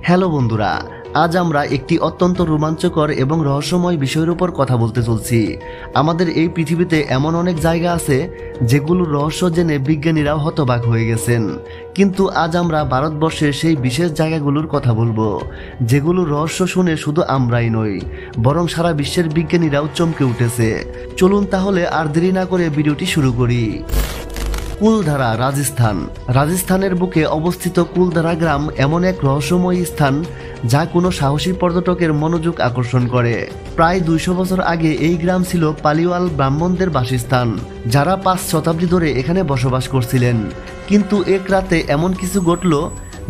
Hello বন্ধুরা, আজ আমরা একটি অত্যন্ত রোমাঞ্চকর এবং রহস্যময় বিষয়ের উপর কথা বলতে চলছি। আমাদের এই পৃথিবীতে এমন অনেক জায়গা আছে যেগুলোর রহস্য জেনে বিজ্ঞানীরাও হতবাক হয়ে গেছেন। কিন্তু আজ আমরা ভারতবর্ষের সেই বিশেষ জায়গাগুলোর কথা বলবো, যেগুলোর রহস্য শুনে শুধু আমরাই নই, বরং সারা বিশ্বের বিজ্ঞানীরাও চমকে উঠেছে। চলুন তাহলে আর দেরি না করে ভিডিওটি শুরু করি। কুলধারা, রাজস্থানের বুকে অবস্থিত কুলধারা গ্রাম এমন এক রহস্যময় স্থান যা কোনো সাহসী পর্যটকের মনোযোগ আকর্ষণ করে। প্রায় 200 বছর আগে এই গ্রাম ছিল পালিওয়াল ব্রাহ্মণদের বাসস্থান, যারা 5 শতাব্দী ধরে এখানে বসবাস করছিলেন। কিন্তু এক রাতে এমন কিছু ঘটল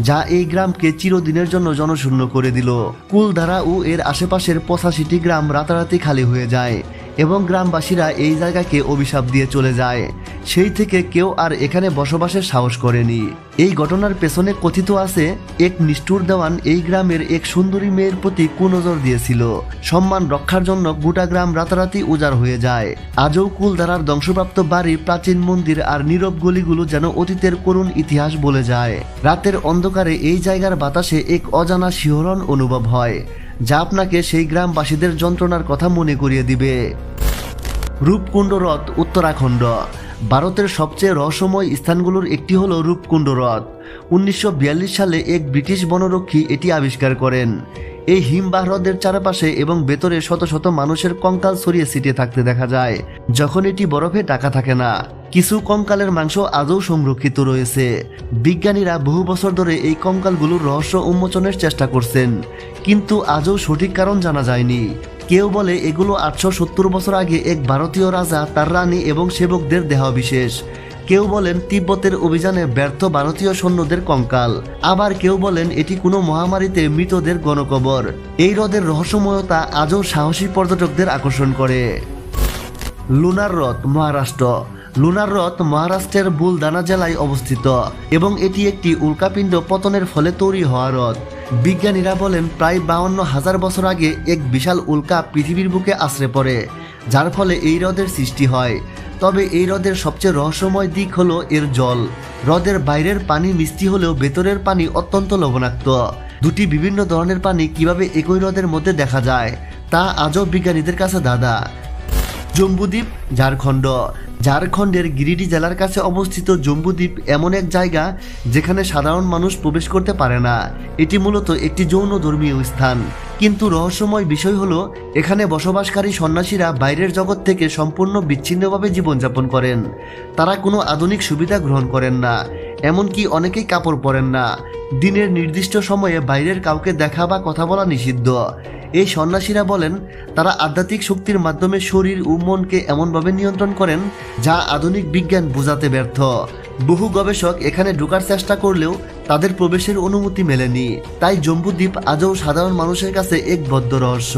যা এই গ্রামকে চিরদিনের জন্য জনশূন্য করে দিল। কুলধারা ও এর আশেপাশের 85টি গ্রাম রাতারাতি খালি হয়ে যায় এবং গ্রামবাসীরা এই জায়গাকে অভিশাপ দিয়ে চলে যায়। সেই থেকে কেউ আর এখানে বসবাসের সাহস করেনি। এই ঘটনার পেছনে কথিত আছে, এক নিষ্ঠুর দেওয়ান এই গ্রামের এক সুন্দরী মেয়ের প্রতি কুনজর দিয়েছিল। সম্মান রক্ষার জন্য গোটা গ্রাম রাতারাতি উজাড় হয়ে যায়। আজও কুলধারার ধ্বংসপ্রাপ্ত বাড়ি, প্রাচীন মন্দির আর নীরব গলিগুলো যেন অতীতের করুণ ইতিহাস বলে যায়। রাতের অন্ধকারে এই জায়গার বাতাসে এক অজানা শিহরণ অনুভব হয়, যা আপনাকে সেই গ্রামবাসীদের যন্ত্রণার কথা মনে করিয়ে দিবে। রূপকুণ্ড হ্রদ, উত্তরাখণ্ড। ভারতের সবচেয়ে রহস্যময় স্থানগুলোর একটি হলো রূপকুণ্ড হ্রদ। 1942 সালে এক ব্রিটিশ বনরক্ষী এটি আবিষ্কার করেন। এই হিমবাহ হ্রদের চারপাশে এবং ভেতরে শত শত মানুষের কঙ্কাল ছড়িয়ে ছিটিয়ে থাকতে দেখা যায়, যখন এটি বরফে ঢাকা থাকে না। কিছু কঙ্কালের মাংস আজও সংরক্ষিত রয়েছে। বিজ্ঞানীরা বহু বছর ধরে এই কঙ্কালগুলোর রহস্য উন্মোচনের চেষ্টা করছেন, কিন্তু আজও সঠিক কারণ জানা যায়নি। কেউ বলে এগুলো 870 বছর আগে এক ভারতীয় রাজা, তার রানী এবং সেবকদের দেহাবশেষ। কেউ বলেন তিব্বতের অভিযানে ব্যর্থ ভারতীয় সৈন্যদের কঙ্কাল। আবার কেউ বলেন এটি কোনো মহামারীতে মৃতদের গণকবর। এই হ্রদের রহস্যময়তা আজও সাহসী পর্যটকদের আকর্ষণ করে। লুনার হ্রদ, মহারাষ্ট্র। লুনার হ্রদ মহারাষ্ট্রের বুলধানা জেলায় অবস্থিত এবং এটি একটি উল্কাপিণ্ড পতনের ফলে তৈরি হওয়া হ্রদ। বিজ্ঞানীরা বলেন প্রায় 52,000 বছর আগে এক বিশাল উল্কা পৃথিবীর বুকে আছড়ে পড়ে, যার ফলে এই হ্রদের সৃষ্টি হয়। তবে এই হ্রদের সবচেয়ে রহস্যময় দিক হলো এর জল। হ্রদের বাইরের পানি মিষ্টি হলেও ভেতরের পানি অত্যন্ত লবণাক্ত। দুটি বিভিন্ন ধরনের পানি কিভাবে একই হ্রদের মধ্যে দেখা যায় তা আজও বিজ্ঞানীদের কাছে ধাঁধা। জম্বুদ্বীপ, ঝাড়খণ্ড। ঝাড়খণ্ডের গিরিডি জেলার কাছে অবস্থিত জম্বুদ্বীপ এমন এক জায়গা যেখানে সাধারণ মানুষ প্রবেশ করতে পারে না। এটি মূলত একটি যৌন ধর্মীয় স্থান, কিন্তু রহস্যময় বিষয় হলো এখানে বসবাসকারী সন্ন্যাসীরা বাইরের জগৎ থেকে সম্পূর্ণ বিচ্ছিন্নভাবে জীবনযাপন করেন। তারা কোনো আধুনিক সুবিধা গ্রহণ করেন না, এমনকি অনেকেই কাপড় পরেন না। দিনের নির্দিষ্ট সময়ে বাইরের কাউকে দেখা বা কথা বলা নিষিদ্ধ। এই সন্ন্যাসীরা বলেন তারা আধ্যাত্মিক শক্তির মাধ্যমে শরীর ও মনকে এমনভাবে নিয়ন্ত্রণ করেন যা আধুনিক বিজ্ঞান বোঝাতে ব্যর্থ। বহু গবেষক এখানে ঢোকার চেষ্টা করলেও তাদের প্রবেশের অনুমতি মেলেনি। তাই জম্বুদ্বীপ আজও সাধারণ মানুষের কাছে এক বদ্ধ রহস্য।